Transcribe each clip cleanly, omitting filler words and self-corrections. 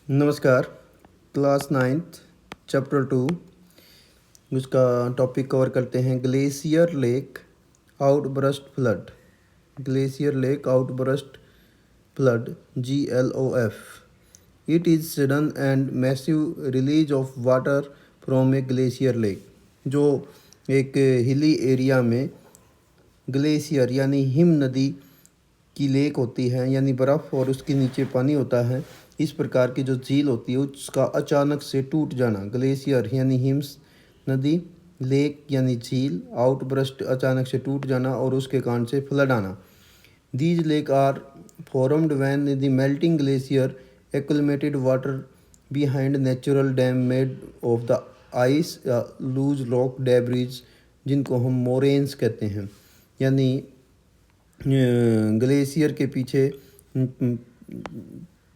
नमस्कार। Class ninth chapter 2 उसका topic cover करते हैं glacier lake outburst flood. Glacier lake outburst flood GLOF। It is sudden and massive release of water from A glacier lake. जो एक hilly area में glacier यानी him नदी की लेक होती है, यानी बर्फ़ और उसके नीचे पानी होता है। इस प्रकार की जो झील होती है उसका अचानक से टूट जाना। ग्लेशियर यानी हिम्स नदी, लेक यानी झील, आउटबर्स्ट अचानक से टूट जाना और उसके कारण से फ्लड आना। These lake are formed when the melting glacier accumulated water behind natural dam made of the ice loose rock debris, जिनको हम मोरेन्स कहते हैं। यानी ग्लेशियर के पीछे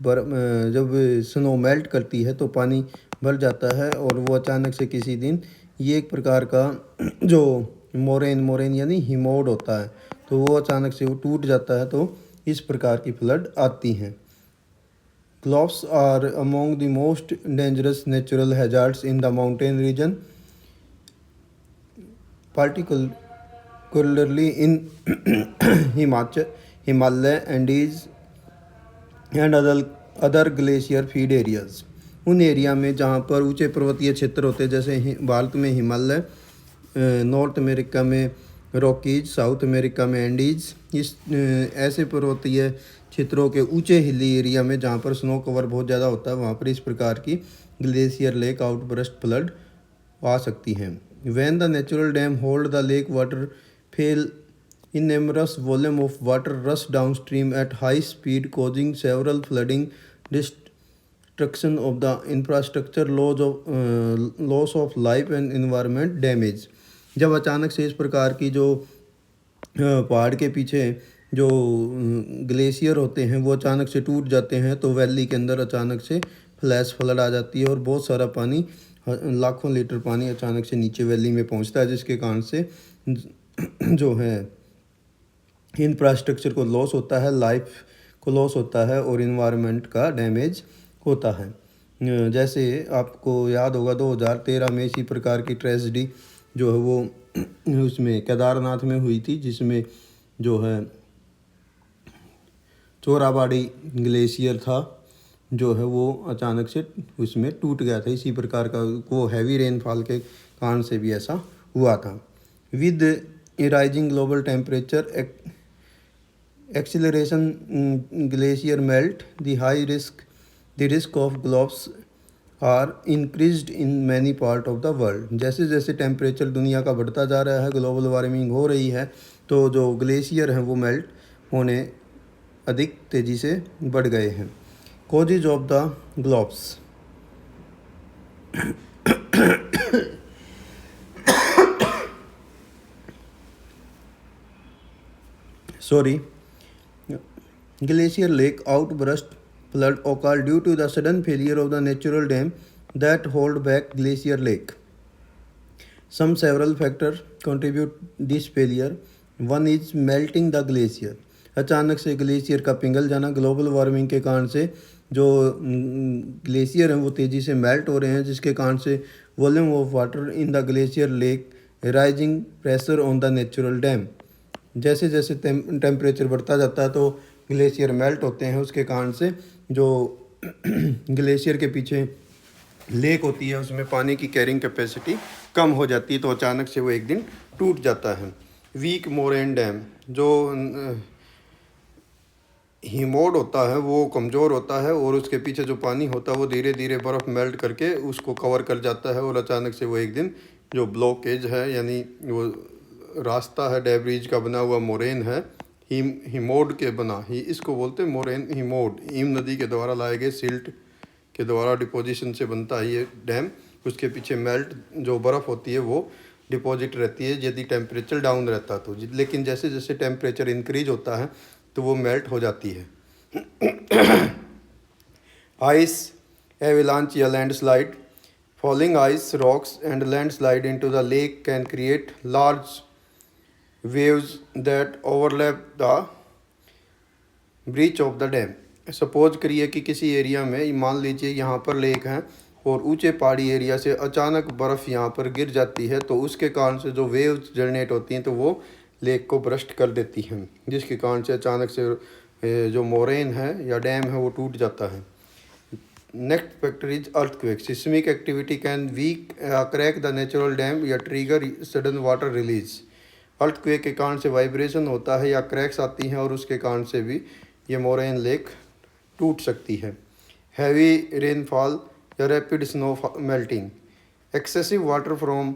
जब स्नो मेल्ट करती है तो पानी भर जाता है और वो अचानक से किसी दिन ये एक प्रकार का जो मोरेन यानी हिमोड होता है, तो वो अचानक से वो टूट जाता है, तो इस प्रकार की फ्लड आती हैं। GLOFs are among the most dangerous natural hazards in the mountain region, particularly in Himalaya, Andes and other glacier fed areas. उन एरिया में जहाँ पर ऊंचे पर्वतीय क्षेत्र होते हैं, जैसे भारत में हिमालय, नॉर्थ अमेरिका में रॉकीज, साउथ अमेरिका में एंडीज। इस ऐसे पर्वतीय क्षेत्रों के ऊंचे हिली एरिया में जहाँ पर स्नो कवर बहुत ज़्यादा होता है, वहाँ पर इस प्रकार की ग्लेशियर लेक आउटबर्स्ट फ्लड आ सकती हैं। When the natural dam hold the lake water fail, enormous volume of water rush downstream at high speed, causing several flooding, destruction of the infrastructure, loss of life and environment damage। जब अचानक से इस प्रकार की जो पहाड़ के पीछे जो ग्लेशियर होते हैं वो अचानक से टूट जाते हैं, तो वैली के अंदर अचानक से फ्लैश फ्लड आ जाती है और बहुत सारा पानी, लाखों लीटर पानी अचानक से नीचे वैली में पहुंचता है, जिसके कारण से जो है इंफ्रास्ट्रक्चर को लॉस होता है, लाइफ को लॉस होता है और इन्वायरमेंट का डैमेज होता है। जैसे आपको याद होगा 2013 में इसी प्रकार की ट्रेजिडी जो है वो उसमें केदारनाथ में हुई थी, जिसमें जो है चोराबाड़ी ग्लेशियर था जो है वो अचानक से उसमें टूट गया था। इसी प्रकार का वो हैवी रेनफॉल के कारण से भी ऐसा हुआ था। With rising global temperature acceleration glacier melt, the risk of GLOFs are increased in many part of the world. जैसे जैसे टेम्परेचर दुनिया का बढ़ता जा रहा है, ग्लोबल वार्मिंग हो रही है, तो जो ग्लेशियर हैं वो मेल्ट होने अधिक तेज़ी से बढ़ गए हैं। Causes of the globes। Sorry. Glacier lake outburst flood occurred due to the sudden failure of the natural dam that hold back Glacier Lake. Some several factors contribute this failure. One is melting the glacier। अचानक से glacier का पिघल जाना। Global warming के कारण से जो glacier हैं वो तेज़ी से मेल्ट हो रहे हैं, जिसके कारण से volume of water in the glacier lake rising pressure on the natural dam. जैसे जैसे टेम्परेचर बढ़ता जाता है तो ग्लेशियर मेल्ट होते हैं, उसके कारण से जो ग्लेशियर के पीछे लेक होती है उसमें पानी की कैरिंग कैपेसिटी कम हो जाती है, तो अचानक से वो एक दिन टूट जाता है। वीक मोरेन डैम, जो हिमोड होता है वो कमज़ोर होता है और उसके पीछे जो पानी होता है वो धीरे धीरे बर्फ़ मेल्ट करके उसको कवर कर जाता है और अचानक से वो एक दिन जो ब्लॉकेज है, यानी वो रास्ता है डेब्रिज का बना हुआ मोरेन है, हिमोड के बना ही इसको बोलते हैं मोरेन हिमोड। हिम नदी के द्वारा लाए गए सिल्ट के द्वारा डिपोजिशन से बनता है ये डैम। उसके पीछे मेल्ट जो बर्फ़ होती है वो डिपॉजिट रहती है यदि टेम्परेचर डाउन रहता तो, लेकिन जैसे जैसे टेम्परेचर इंक्रीज होता है तो वो मेल्ट हो जाती है। आइस एविलांच या landslide, falling ice rocks and landslide into the lake can create large waves that overlap the breach of the dam suppose करिए कि किसी एरिया में मान लीजिए यहाँ पर लेक हैं और ऊंचे पहाड़ी एरिया से अचानक बर्फ़ यहाँ पर गिर जाती है, तो उसके कारण से जो वेव्स जनरेट होती हैं तो वो लेक को ब्रस्ट कर देती हैं, जिसके कारण से अचानक से जो मोरेन है या डैम है वो टूट जाता है। Next factor is earthquake. Seismic activity can weak crack the natural dam या trigger sudden water release. Earthquake के कारण से वाइब्रेशन होता है या क्रैक्स आती हैं और उसके कारण से भी ये मोरेन लेक टूट सकती है। हैवी रेनफॉल या rapid snow melting. Excessive water from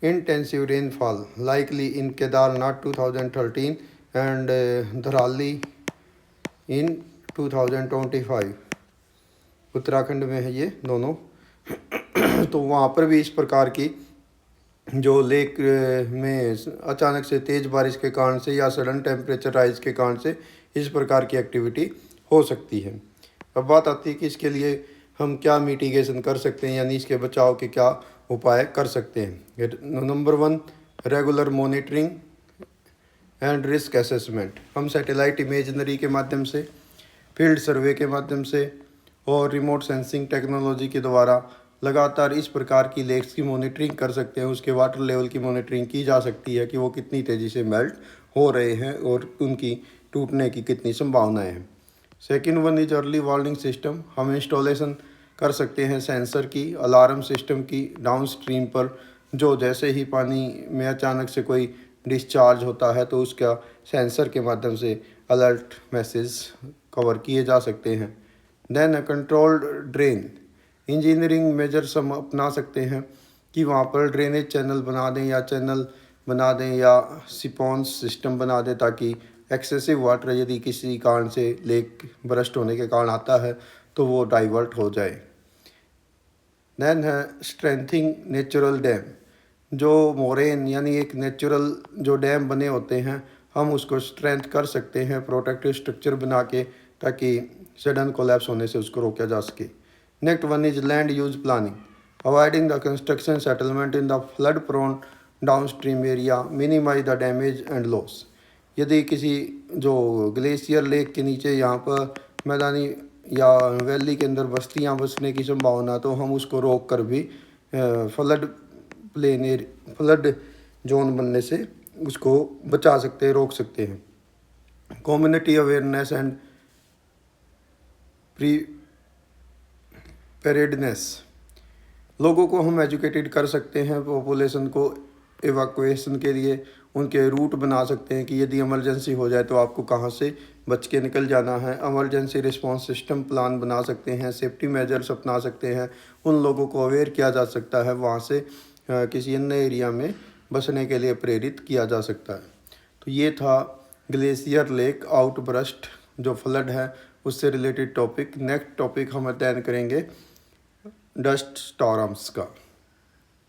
intensive rainfall likely in Kedarnath 2013 and Dharali in 2025। Uttarakhand में है ये दोनों। तो वहाँ पर भी इस प्रकार की जो लेक में अचानक से तेज़ बारिश के कारण से या सडन टेम्परेचर राइज के कारण से इस प्रकार की एक्टिविटी हो सकती है। अब बात आती है कि इसके लिए हम क्या मिटिगेशन कर सकते हैं, यानी इसके बचाव के क्या उपाय कर सकते हैं। Number 1, regular monitoring and risk assessment. हम सैटेलाइट इमेजनरी के माध्यम से, फील्ड सर्वे के माध्यम से और रिमोट सेंसिंग टेक्नोलॉजी के द्वारा लगातार इस प्रकार की लेक्स की मॉनिटरिंग कर सकते हैं। उसके वाटर लेवल की मॉनिटरिंग की जा सकती है कि वो कितनी तेज़ी से मेल्ट हो रहे हैं और उनकी टूटने की कितनी संभावनाएं हैं। Second one is early warning system. हम इंस्टॉलेशन कर सकते हैं सेंसर की, अलार्म सिस्टम की डाउन स्ट्रीम पर, जो जैसे ही पानी में अचानक से कोई डिस्चार्ज होता है तो उसका सेंसर के माध्यम से अलर्ट मैसेज कवर किए जा सकते हैं। Then controlled drain. Engineering measures हम अपना सकते हैं कि वहाँ पर ड्रेनेज चैनल बना दें या सिपॉन्स सिस्टम बना दें, ताकि एक्सेसिव वाटर यदि किसी कारण से लेक बरस्ट होने के कारण आता है तो वो डाइवर्ट हो जाए। देन है स्ट्रेंथिंग नेचुरल डैम। जो मोरेन यानी एक नेचुरल जो डैम बने होते हैं, हम उसको स्ट्रेंथ कर सकते हैं प्रोटेक्टिव स्ट्रक्चर बना के, ताकि सडन कोलैप्स होने से उसको रोका जा सके। Next one is land use planning. Avoiding the construction settlement in the flood prone downstream area, minimise the damage and loss. यदि किसी जो ग्लेशियर लेक के नीचे यहाँ पर मैदानी या वैली के अंदर बस्तियाँ बसने की संभावना, तो हम उसको रोक कर भी फ्लड जोन बनने से उसको बचा सकते हैं, रोक सकते हैं। Community awareness and preparedness. लोगों को हम एजुकेटेड कर सकते हैं, पॉपुलेशन को एवाकुएशन के लिए उनके रूट बना सकते हैं कि यदि इमरजेंसी हो जाए तो आपको कहाँ से बच के निकल जाना है। इमरजेंसी रिस्पांस सिस्टम प्लान बना सकते हैं, सेफ्टी मेजर्स अपना सकते हैं, उन लोगों को अवेयर किया जा सकता है, वहाँ से किसी अन्य एरिया में बसने के लिए प्रेरित किया जा सकता है। तो ये था ग्लेशियर लेक आउटबर्स्ट जो फ्लड है उससे रिलेटेड टॉपिक। नेक्स्ट टॉपिक हम अध्ययन करेंगे डस्ट स्टॉर्म्स का।